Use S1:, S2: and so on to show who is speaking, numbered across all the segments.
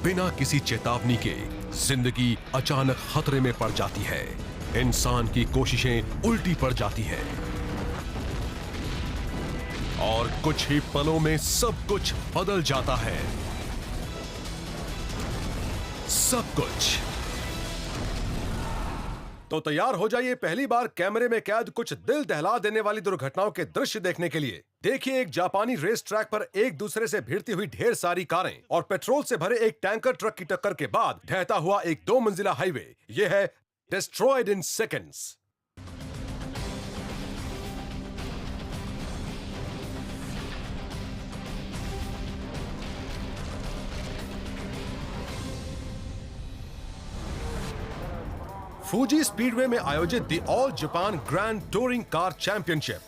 S1: बिना किसी चेतावनी के जिंदगी अचानक खतरे में पड़ जाती है। इंसान की कोशिशें उल्टी पड़ जाती हैं और कुछ ही पलों में सब कुछ बदल जाता है। सब कुछ। तो तैयार हो जाइए पहली बार कैमरे में कैद कुछ दिल दहला देने वाली दुर्घटनाओं के दृश्य देखने के लिए। देखिए एक जापानी रेस ट्रैक पर एक दूसरे से भिड़ती हुई ढेर सारी कारें और पेट्रोल से भरे एक टैंकर ट्रक की टक्कर के बाद ढहता हुआ एक 2 मंजिला हाईवे। यह है destroyed in seconds. Fuji speedway में आयोजित the all Japan grand touring car championship.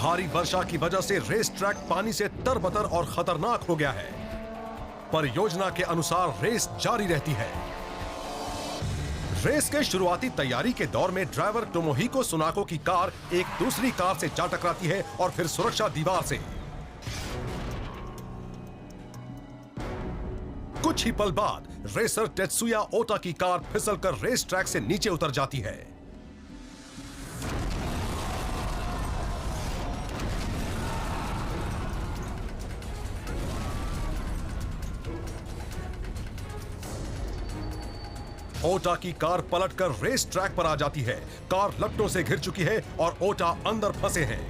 S1: भारी वर्षा की वजह से रेस ट्रैक पानी से तरबतर और खतरनाक हो गया है। परियोजना के अनुसार रेस जारी रहती है। रेस के शुरुआती तैयारी के दौर में ड्राइवर टोमोहिको सुनाको की कार एक दूसरी कार से जा टकराती है और फिर सुरक्षा दीवार से। कुछ ही पल बाद रेसर टेत्सुया ओटा की कार फिसलकर रेस ट्रैक से नीचे उतर जाती है। ओटा की कार पलटकर रेस ट्रैक पर आ जाती है। कार लपटों से घिर चुकी है और ओटा अंदर फंसे हैं।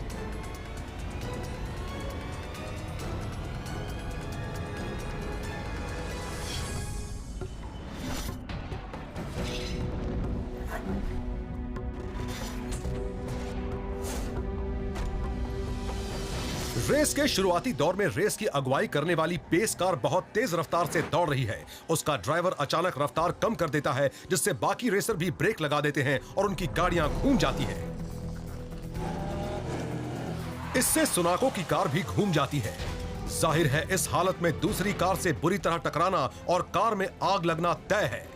S1: रेस के शुरुआती दौर में रेस की अगुवाई करने वाली पेस कार बहुत तेज रफ्तार से दौड़ रही है। उसका ड्राइवर अचानक रफ्तार कम कर देता है, जिससे बाकी रेसर भी ब्रेक लगा देते हैं और उनकी गाड़ियां घूम जाती हैं। इससे सुनाको की कार भी घूम जाती है। जाहिर है इस हालत में दूसरी कार से बुरी तरह टकराना और कार में आग लगना तय है।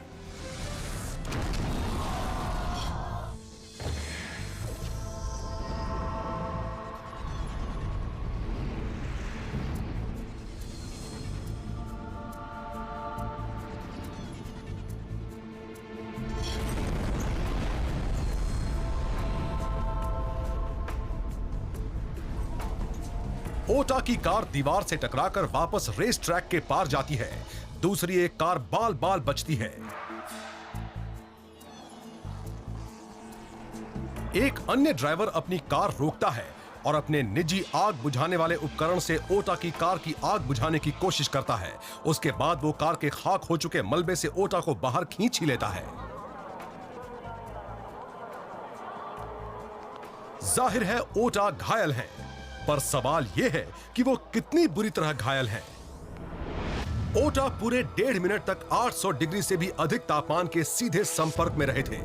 S1: ओटा की कार दीवार से टकराकर वापस रेस ट्रैक के पार जाती है। दूसरी एक कार बाल बाल बचती है। एक अन्य ड्राइवर अपनी कार रोकता है और अपने निजी आग बुझाने वाले उपकरण से ओटा की कार की आग बुझाने की कोशिश करता है। उसके बाद वो कार के खाक हो चुके मलबे से ओटा को बाहर खींच ही लेता है। जाहिर है ओटा घायल है, पर सवाल यह है कि वो कितनी बुरी तरह घायल है। ओटा पूरे 1.5 मिनट तक 800 डिग्री से भी अधिक तापमान के सीधे संपर्क में रहे थे।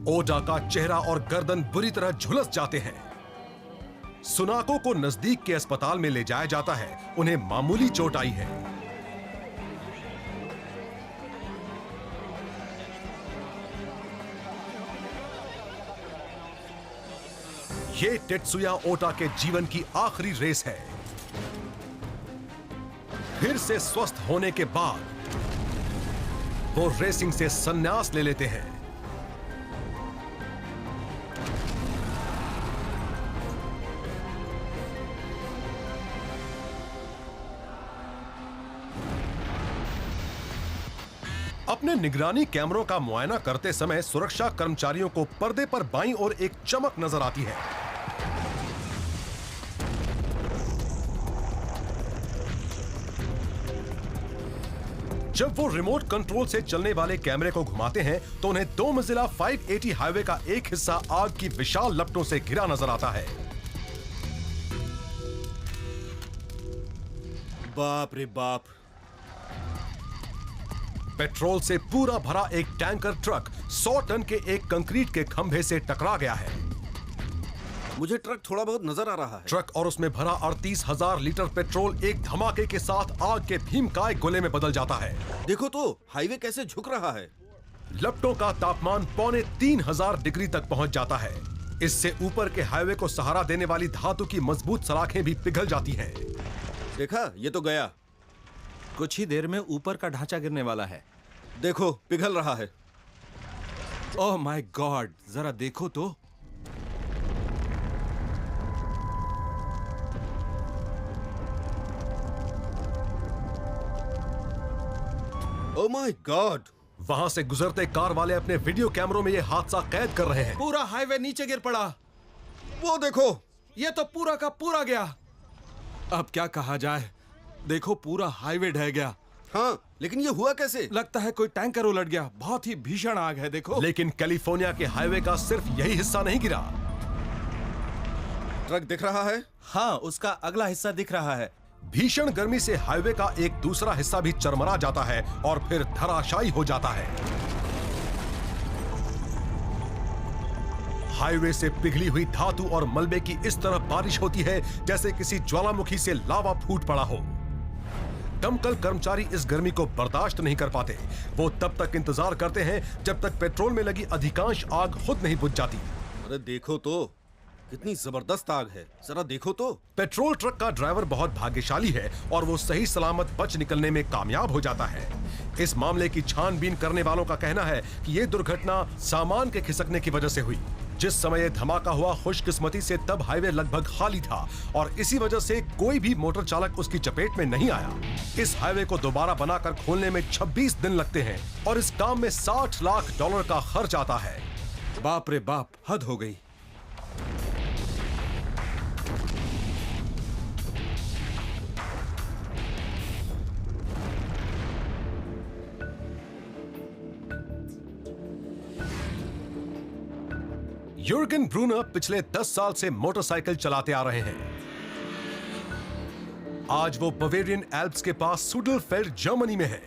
S1: ओटा का चेहरा और गर्दन बुरी तरह झुलस जाते हैं। सुनाको को नजदीक के अस्पताल में ले जाया जाता है। उन्हें मामूली चोट आई है। ये टेत्सुया ओटा के जीवन की आखिरी रेस है। फिर से स्वस्थ होने के बाद वो रेसिंग से संन्यास ले लेते हैं। अपने निगरानी कैमरों का मुआयना करते समय सुरक्षा कर्मचारियों को पर्दे पर बाईं ओर एक चमक नजर आती है। जब वो रिमोट कंट्रोल से चलने वाले कैमरे को घुमाते हैं तो उन्हें 2 मंजिला 580 हाईवे का एक हिस्सा आग की विशाल लपटों से घिरा नजर आता है।
S2: बाप रे बाप।
S1: पेट्रोल से पूरा भरा एक टैंकर ट्रक 100 टन के एक कंक्रीट के खंभे से टकरा गया है।
S2: मुझे ट्रक थोड़ा बहुत नजर आ रहा है।
S1: ट्रक और उसमें भरा 38,000 लीटर पेट्रोल एक धमाके के साथ आग के भीमकाय गोले में बदल जाता है।
S2: देखो तो हाईवे कैसे झुक रहा है।
S1: लपटों का तापमान 3,500 डिग्री तक पहुंच जाता है। इससे ऊपर के हाईवे को सहारा देने वाली धातु की मजबूत सलाखें भी पिघल जाती हैं।
S2: देखा, ये तो गया।
S3: कुछ ही देर में ऊपर का ढांचा गिरने वाला है।
S2: देखो, पिघल रहा है।
S3: ओह माय गॉड, जरा देखो तो।
S2: Oh my God!
S1: वहां से गुजरते कार वाले अपने वीडियो कैमरों में यह हादसा कैद कर रहे हैं।
S3: पूरा हाईवे नीचे गिर पड़ा।
S2: वो देखो,
S3: ये तो पूरा का पूरा गया। अब क्या कहा जाए, देखो पूरा हाईवे ढह गया।
S2: हाँ, लेकिन ये हुआ कैसे?
S3: लगता है कोई टैंकर उलट गया। बहुत ही भीषण आग है, देखो।
S1: लेकिन कैलिफोर्निया के हाईवे का सिर्फ यही हिस्सा नहीं गिरा।
S2: ट्रक दिख रहा है?
S3: हाँ, उसका अगला हिस्सा दिख रहा है।
S1: भीषण गर्मी से हाईवे का एक दूसरा हिस्सा भी चरमरा जाता है और फिर धराशायी हो जाता है। हाईवे से पिघली हुई धातु और मलबे की इस तरह बारिश होती है जैसे किसी ज्वालामुखी से लावा फूट पड़ा हो। दमकल कर्मचारी इस गर्मी को बर्दाश्त नहीं कर पाते। वो तब तक इंतजार करते हैं जब तक पेट्रोल में लगी अधिकांश आग खुद नहीं बुझ जाती।
S2: अरे देखो तो, कितनी जबरदस्त आग है, जरा देखो तो।
S1: पेट्रोल ट्रक का ड्राइवर बहुत भाग्यशाली है और वो सही सलामत बच निकलने में कामयाब हो जाता है। इस मामले की छानबीन करने वालों का कहना है कि ये दुर्घटना सामान के खिसकने की वजह से हुई। जिस समय ये धमाका हुआ, खुशकिस्मती से तब हाईवे लगभग खाली था और इसी वजह से कोई भी मोटर चालक उसकी चपेट में नहीं आया। इस हाईवे को दोबारा बनाकर खोलने में 26 दिन लगते हैं और इस काम में $60 लाख का खर्च आता है।
S3: बाप रे बाप, हद हो गई।
S1: यूर्गन ब्रूनर पिछले 10 साल से मोटरसाइकिल चलाते आ रहे हैं। आज वो बवेरियन एल्प्स के पास सुडलफेल्ड, जर्मनी में है।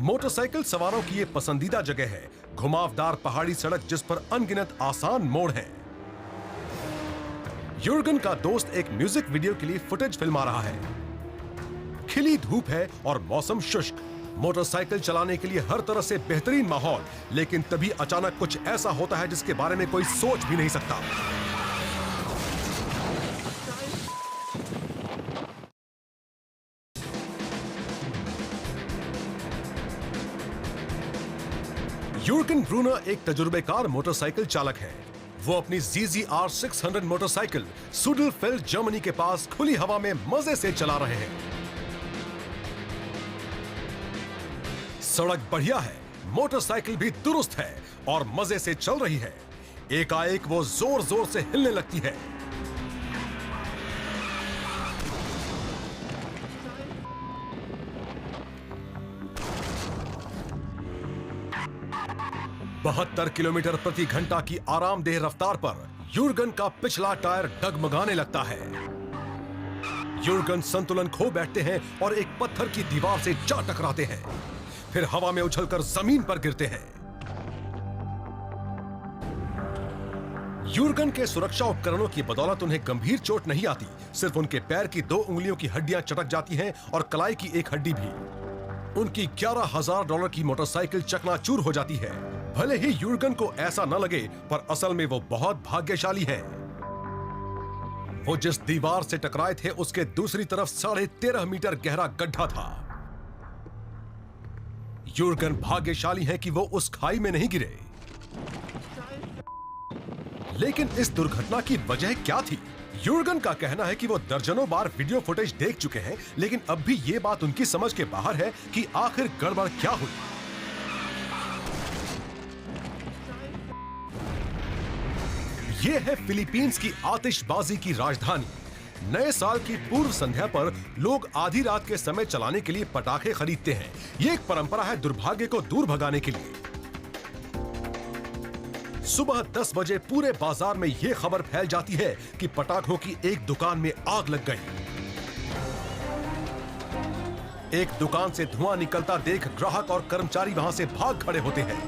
S1: मोटरसाइकिल सवारों की ये पसंदीदा जगह है, घुमावदार पहाड़ी सड़क जिस पर अनगिनत आसान मोड़ हैं। यूर्गन का दोस्त एक म्यूजिक वीडियो के लिए फुटेज फिल्मा रहा है। खिली धूप है और मौसम शुष्क। मोटरसाइकिल चलाने के लिए हर तरह से बेहतरीन माहौल, लेकिन तभी अचानक कुछ ऐसा होता है जिसके बारे में कोई सोच भी नहीं सकता। यूर्गन ब्रूनर एक तजुर्बेकार मोटरसाइकिल चालक है। वो अपनी ZZR 600 मोटरसाइकिल सुडलफेल्ड, जर्मनी के पास खुली हवा में मजे से चला रहे हैं। सड़क बढ़िया है, मोटरसाइकिल भी दुरुस्त है और मजे से चल रही है। एकाएक वो जोर जोर से हिलने लगती है। बहत्तर किलोमीटर प्रति घंटा की आरामदेह रफ्तार पर यूर्गन का पिछला टायर डगमगाने लगता है। यूर्गन संतुलन खो बैठते हैं और एक पत्थर की दीवार से जा टकराते हैं, फिर हवा में उछलकर जमीन पर गिरते हैं। यूर्गन के सुरक्षा उपकरणों की बदौलत उन्हें गंभीर चोट नहीं आती, सिर्फ उनके पैर की 2 उंगलियों की हड्डियां चटक जाती हैं और कलाई की एक हड्डी भी। उनकी $11,000 की मोटरसाइकिल चकनाचूर हो जाती है। भले ही यूर्गन को ऐसा न लगे, पर असल में वो बहुत भाग्यशाली है। वो जिस दीवार से टकराए थे उसके दूसरी तरफ 13.5 मीटर गहरा गड्ढा था। यूर्गन भाग्यशाली है कि वो उस खाई में नहीं गिरे। लेकिन इस दुर्घटना की वजह क्या थी? यूर्गन का कहना है कि वो दर्जनों बार वीडियो फुटेज देख चुके हैं, लेकिन अब भी ये बात उनकी समझ के बाहर है कि आखिर गड़बड़ क्या हुई। ये है फिलीपींस की आतिशबाजी की राजधानी। नए साल की पूर्व संध्या पर लोग आधी रात के समय चलाने के लिए पटाखे खरीदते हैं। ये एक परंपरा है दुर्भाग्य को दूर भगाने के लिए। सुबह 10 बजे पूरे बाजार में यह खबर फैल जाती है कि पटाखों की एक दुकान में आग लग गई। एक दुकान से धुआं निकलता देख ग्राहक और कर्मचारी वहां से भाग खड़े होते हैं।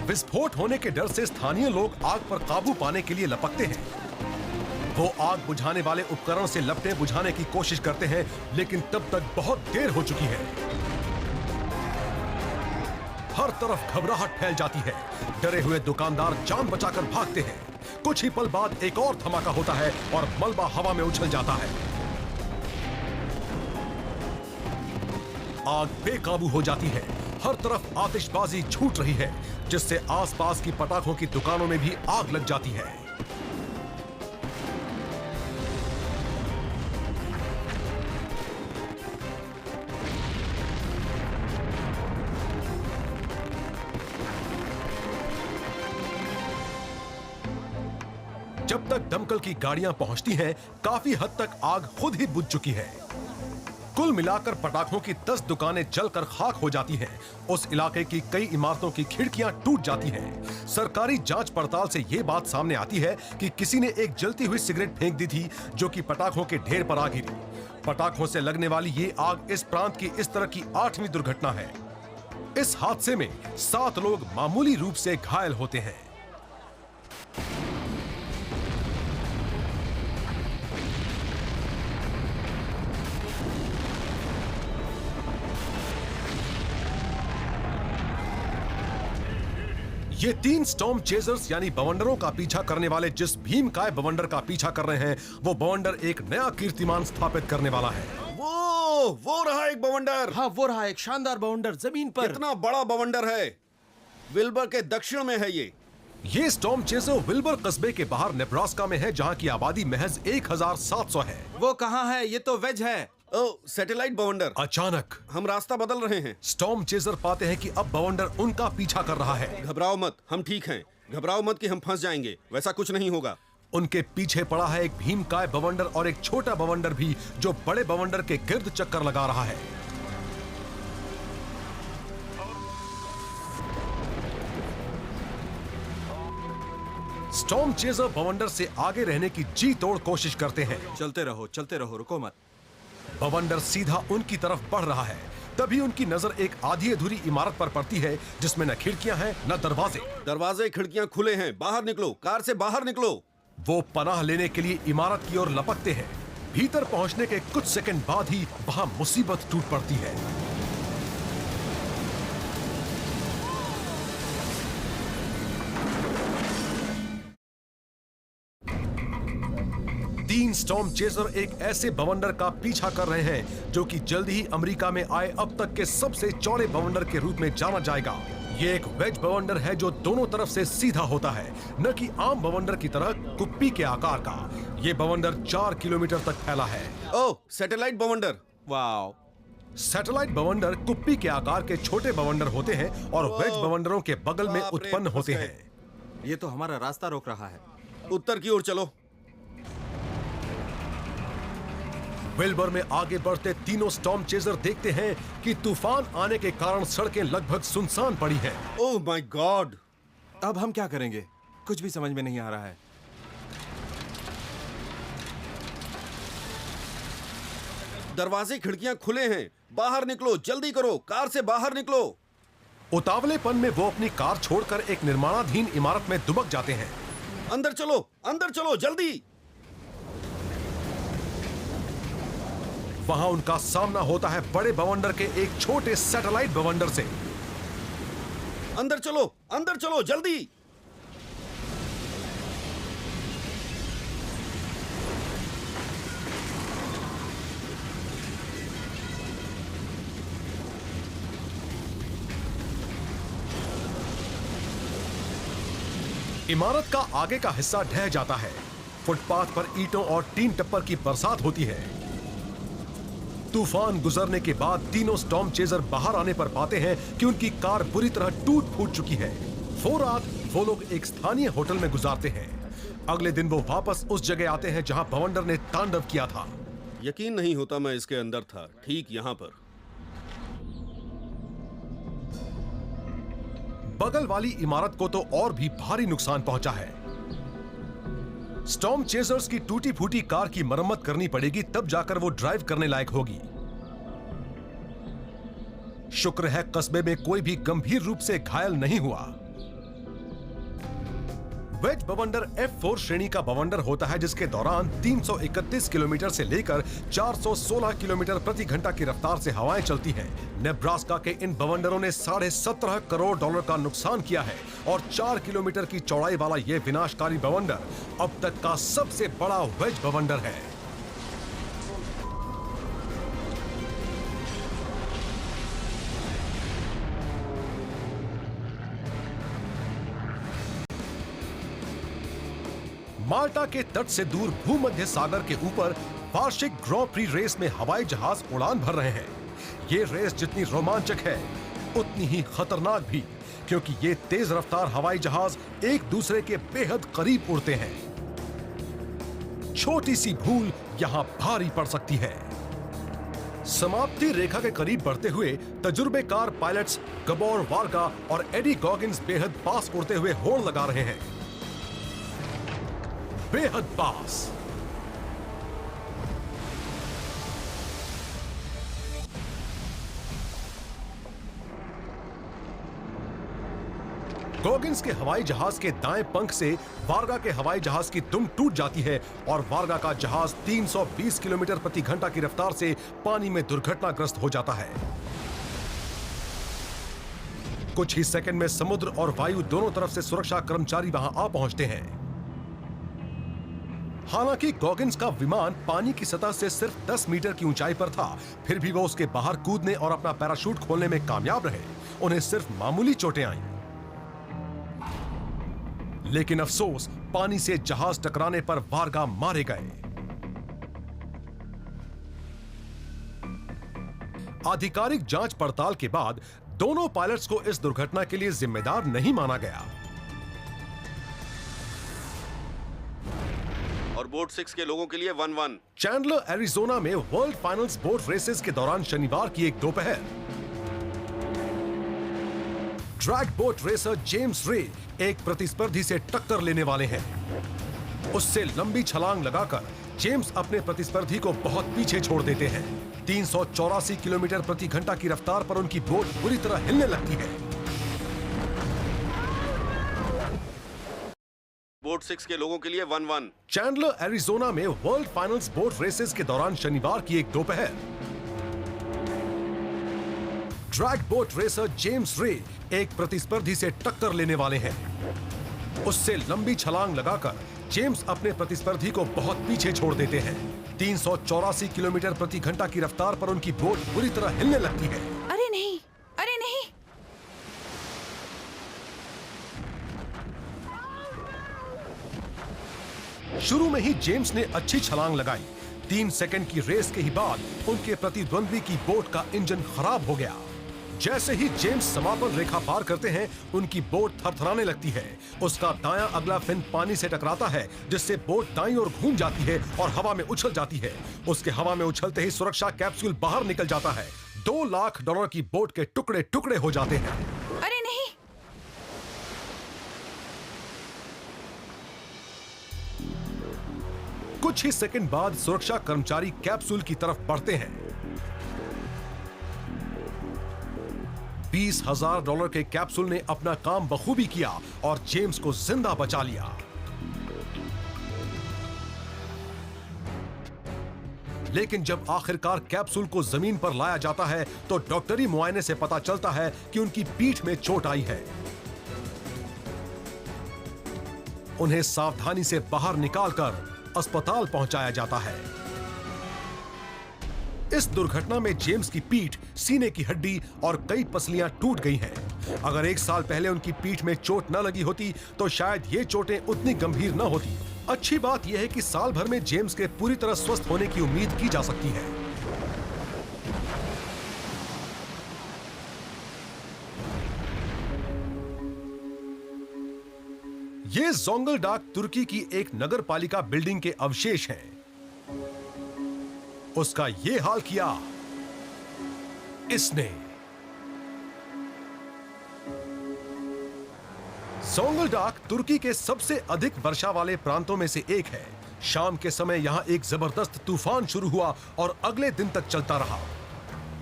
S1: विस्फोट होने के डर से स्थानीय लोग आग पर काबू पाने के लिए लपकते हैं। वो आग बुझाने वाले उपकरण से लपटें बुझाने की कोशिश करते हैं, लेकिन तब तक बहुत देर हो चुकी है। हर तरफ घबराहट फैल जाती है। डरे हुए दुकानदार जान बचाकर भागते हैं। कुछ ही पल बाद एक और धमाका होता है और मलबा हवा में उछल जाता है। आग बेकाबू हो जाती है। हर तरफ आतिशबाजी छूट रही है, जिससे आसपास की पटाखों की दुकानों में भी आग लग जाती है। जब तक दमकल की गाड़ियां पहुंचती हैं, काफी हद तक आग खुद ही बुझ चुकी है। कुल मिलाकर पटाखों की 10 दुकानें जलकर खाक हो जाती हैं। उस इलाके की कई इमारतों की खिड़कियां टूट जाती हैं। सरकारी जांच पड़ताल से ये बात सामने आती है कि किसी ने एक जलती हुई सिगरेट फेंक दी थी, जो कि पटाखों के ढेर पर आ गिरी। पटाखों से लगने वाली ये आग इस प्रांत की इस तरह की 8वीं दुर्घटना है। इस हादसे में 7 लोग मामूली रूप से घायल होते हैं। ये 3 स्टॉर्म चेजर्स यानी बवंडरों का पीछा करने वाले जिस भीमकाय बवंडर का पीछा कर रहे हैं, वो बवंडर एक नया कीर्तिमान स्थापित करने वाला है।
S2: वो रहा एक बवंडर।
S4: हाँ, वो रहा एक शानदार बवंडर जमीन पर।
S2: कितना बड़ा बवंडर है। विल्बर के दक्षिण में है
S1: ये स्टॉर्म चेजर विल्बर कस्बे के बाहर नेब्रास्का में है, जहाँ की आबादी महज 1700 है।
S4: वो कहाँ है? ये तो वेज है।
S2: ओ, सैटेलाइट बवंडर।
S1: अचानक
S2: हम रास्ता बदल रहे हैं।
S1: स्टॉर्म चेजर पाते हैं कि अब बवंडर उनका पीछा कर रहा है।
S2: घबराओ मत, हम ठीक हैं। घबराओ मत कि हम फंस जाएंगे, वैसा कुछ नहीं होगा।
S1: उनके पीछे पड़ा है एक भीमकाय बवंडर और एक छोटा बवंडर भी, जो बड़े बवंडर के गिर्द चक्कर लगा रहा है। स्टॉर्म चेजर बवंडर से आगे रहने की जी तोड़ कोशिश करते हैं।
S3: चलते रहो, रुको मत।
S1: बवंडर सीधा उनकी तरफ बढ़ रहा है। तभी उनकी नजर एक आधी अधूरी इमारत पर पड़ती है, जिसमें न खिड़कियां हैं न दरवाजे।
S2: दरवाजे खिड़कियां खुले हैं। बाहर निकलो, कार से बाहर निकलो।
S1: वो पनाह लेने के लिए इमारत की ओर लपकते हैं। भीतर पहुंचने के कुछ सेकंड बाद ही वहां मुसीबत टूट पड़ती है। तीन स्टॉर्म चेजर एक ऐसे बवंडर का पीछा कर रहे हैं, जो कि जल्द ही अमेरिका में आए अब तक के सबसे चौड़े बवंडर के रूप में जाना जाएगा। ये एक वेज बवंडर है जो दोनों तरफ से सीधा होता है, न कि आम बवंडर की तरह कुप्पी के आकार का। ये बवंडर 4 किलोमीटर तक फैला है।
S2: ओह, सैटेलाइट बवंडर।
S4: वाओ।
S1: सैटेलाइट बवंडर कुप्पी के आकार के छोटे बवंडर होते हैं और वेज बवंडरों के बगल में
S2: बाप रे,
S1: उत्पन्न
S2: फंस
S1: होते
S2: गए।
S1: हैं।
S4: ये तो हमारा रास्ता रोक रहा है।
S2: उत्तर की ओर चलो।
S1: विल्बर में आगे बढ़ते तीनों स्टॉर्म चेजर देखते हैं कि तूफान आने के कारण सड़कें लगभग सुनसान पड़ी हैं।
S2: Oh my God.
S4: अब हम क्या करेंगे? कुछ भी समझ में नहीं आ रहा है।
S2: दरवाजे खिड़कियां खुले हैं। बाहर निकलो, जल्दी करो, कार से बाहर निकलो।
S1: उतावलेपन में वो अपनी कार छोड़कर एक निर्माणाधीन इमारत में दुबक जाते हैं।
S2: अंदर चलो जल्दी।
S1: वहां उनका सामना होता है बड़े बवंडर के एक छोटे सैटेलाइट बवंडर से।
S2: अंदर चलो जल्दी।
S1: इमारत का आगे का हिस्सा ढह जाता है। फुटपाथ पर ईंटों और टीन टप्पर की बरसात होती है। तूफान गुजरने के बाद तीनों स्टॉर्म चेजर बाहर आने पर पाते हैं कि उनकी कार बुरी तरह टूट फूट चुकी है। वो रात वो लोग एक स्थानीय होटल में गुजारते हैं। अगले दिन वो वापस उस जगह आते हैं जहां बवंडर ने तांडव किया था।
S2: यकीन नहीं होता मैं इसके अंदर था, ठीक यहाँ पर।
S1: बगल वाली इमारत को तो और भी भारी नुकसान पहुंचा है। स्टॉर्म चेजर्स की टूटी फूटी कार की मरम्मत करनी पड़ेगी, तब जाकर वो ड्राइव करने लायक होगी। शुक्र है कस्बे में कोई भी गंभीर रूप से घायल नहीं हुआ। वेज बवंडर F4 श्रेणी का बवंडर होता है, जिसके दौरान 331 किलोमीटर से लेकर 416 किलोमीटर प्रति घंटा की रफ्तार से हवाएं चलती हैं। नेब्रास्का के इन बवंडरों ने $17.5 करोड़ का नुकसान किया है और 4 किलोमीटर की चौड़ाई वाला ये विनाशकारी बवंडर अब तक का सबसे बड़ा वेज बवंडर है। माल्टा के तट से दूर भूमध्य सागर के ऊपर वार्षिक ग्रॉ प्री रेस में हवाई जहाज उड़ान भर रहे हैं। ये रेस जितनी रोमांचक है उतनी ही खतरनाक भी, क्योंकि ये तेज रफ्तार हवाई जहाज एक दूसरे के बेहद करीब उड़ते हैं। छोटी सी भूल यहां भारी पड़ सकती है। समाप्ति रेखा के करीब बढ़ते हुए तजुर्बेकार पायलट्स गबोर वार्गा और एडी गॉगिंस बेहद पास उड़ते हुए होड़ लगा रहे हैं। बेहद पास। गॉगिंस के हवाई जहाज के दाएं पंख से वार्गा के हवाई जहाज की दुम टूट जाती है और वार्गा का जहाज 320 किलोमीटर प्रति घंटा की रफ्तार से पानी में दुर्घटनाग्रस्त हो जाता है। कुछ ही सेकंड में समुद्र और वायु दोनों तरफ से सुरक्षा कर्मचारी वहां आ पहुंचते हैं। हालांकि गॉगिंस का विमान पानी की सतह से सिर्फ 10 मीटर की ऊंचाई पर था, फिर भी वो उसके बाहर कूदने और अपना पैराशूट खोलने में कामयाब रहे। उन्हें सिर्फ मामूली चोटें आईं। लेकिन अफसोस, पानी से जहाज टकराने पर वार्गा मारे गए। आधिकारिक जांच पड़ताल के बाद दोनों पायलट्स को इस दुर्घटना के लिए जिम्मेदार नहीं माना गया।
S2: और बोट 6 के लोगों के लिए 1-1।
S1: चैंडलर एरिजोना में वर्ल्ड फाइनल्स बोट रेसेस के दौरान शनिवार की एक दोपहर ड्रैग बोट रेसर जेम्स रे एक प्रतिस्पर्धी से टक्कर लेने वाले हैं। उससे लंबी छलांग लगाकर जेम्स अपने प्रतिस्पर्धी को बहुत पीछे छोड़ देते हैं। 384 किलोमीटर प्रति घंटा की रफ्तार पर उनकी बोट बुरी तरह हिलने लगती है।
S2: बोट 6 के लोगों के लिए 1-1।
S1: चैंडलर एरिजोना में वर्ल्ड फाइनल्स बोट रेसेस के दौरान शनिवार की एक दोपहर ड्रैग बोट रेसर जेम्स रे एक प्रतिस्पर्धी से टक्कर लेने वाले हैं। उससे लंबी छलांग लगाकर जेम्स अपने प्रतिस्पर्धी को बहुत पीछे छोड़ देते हैं। 384 किलोमीटर प्रति घंटा की रफ्तार पर उनकी बोट बुरी तरह हिलने लगती है।
S5: अरे नहीं, अरे नहीं।
S1: शुरू में ही जेम्स ने अच्छी छलांग लगाई। 3 सेकंड की रेस के ही बाद उनके प्रतिद्वंद्वी की बोट का इंजन खराब हो गया। जैसे ही जेम्स समापन रेखा पार करते हैं, उनकी बोट थरथराने लगती है। उसका दायां अगला फिन पानी से टकराता है, जिससे बोट दाईं ओर घूम जाती है और हवा में उछल जाती है। उसके हवा में उछलते ही सुरक्षा कैप्सूल बाहर निकल जाता है। $2 लाख की बोट के टुकड़े टुकड़े हो जाते हैं।
S5: अरे नहीं।
S1: कुछ ही सेकंड बाद सुरक्षा कर्मचारी कैप्सूल की तरफ बढ़ते हैं। $20,000 के कैप्सूल ने अपना काम बखूबी किया और जेम्स को जिंदा बचा लिया। लेकिन जब आखिरकार कैप्सूल को जमीन पर लाया जाता है तो डॉक्टरी मुआयने से पता चलता है कि उनकी पीठ में चोट आई है। उन्हें सावधानी से बाहर निकालकर अस्पताल पहुंचाया जाता है। इस दुर्घटना में जेम्स की पीठ, सीने की हड्डी और कई पसलियां टूट गई हैं। अगर 1 साल पहले उनकी पीठ में चोट न लगी होती तो शायद ये चोटें उतनी गंभीर न होती। अच्छी बात यह है कि साल भर में जेम्स के पूरी तरह स्वस्थ होने की उम्मीद की जा सकती है। ये जोंगलडाक तुर्की की एक नगरपालिका बिल्डिंग के अवशेष हैं। उसका ये हाल किया इसने। जोंगलडाक तुर्की के सबसे अधिक वर्षा वाले प्रांतों में से एक है। शाम के समय यहां एक जबरदस्त तूफान शुरू हुआ और अगले दिन तक चलता रहा।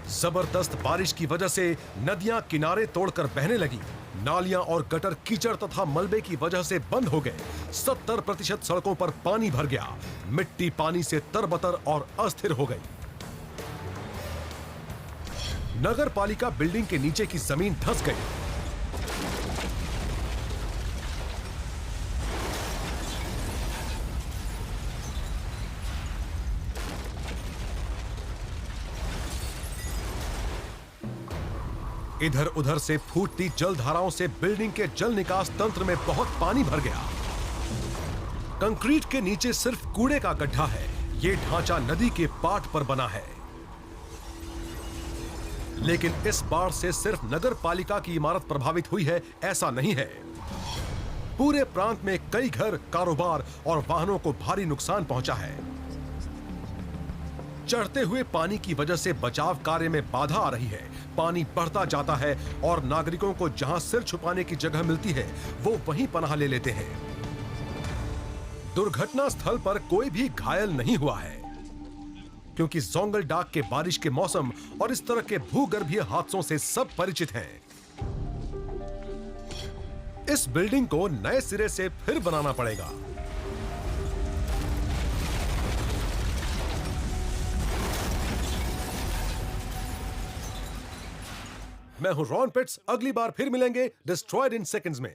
S1: जबरदस्त बारिश की वजह से नदियां किनारे तोड़कर बहने लगी। नालियां और गटर कीचड़ तथा मलबे की वजह से बंद हो गए। 70% सड़कों पर पानी भर गया। मिट्टी पानी से तरबतर और अस्थिर हो गई। नगर पालिका बिल्डिंग के नीचे की जमीन धंस गई। इधर उधर से फूटती जल धाराओं से बिल्डिंग के जल निकास तंत्र में बहुत पानी भर गया। कंक्रीट के नीचे सिर्फ कूड़े का गड्ढा है। ये ढांचा नदी के पाट पर बना है। लेकिन इस बाढ़ से सिर्फ नगर पालिका की इमारत प्रभावित हुई है ऐसा नहीं है। पूरे प्रांत में कई घर, कारोबार और वाहनों को भारी नुकसान पहुंचा है। चढ़ते हुए पानी की वजह से बचाव कार्य में बाधा आ रही है। पानी बढ़ता जाता है और नागरिकों को जहां सिर छुपाने की जगह मिलती है वो वहीं पनाह ले लेते हैं। दुर्घटना स्थल पर कोई भी घायल नहीं हुआ है, क्योंकि जोंगलडाक के बारिश के मौसम और इस तरह के भूगर्भीय हादसों से सब परिचित हैं। इस बिल्डिंग को नए सिरे से फिर बनाना पड़ेगा। मैं हूं रॉन पिट्स। अगली बार फिर मिलेंगे डिस्ट्रॉयड इन सेकंड्स में।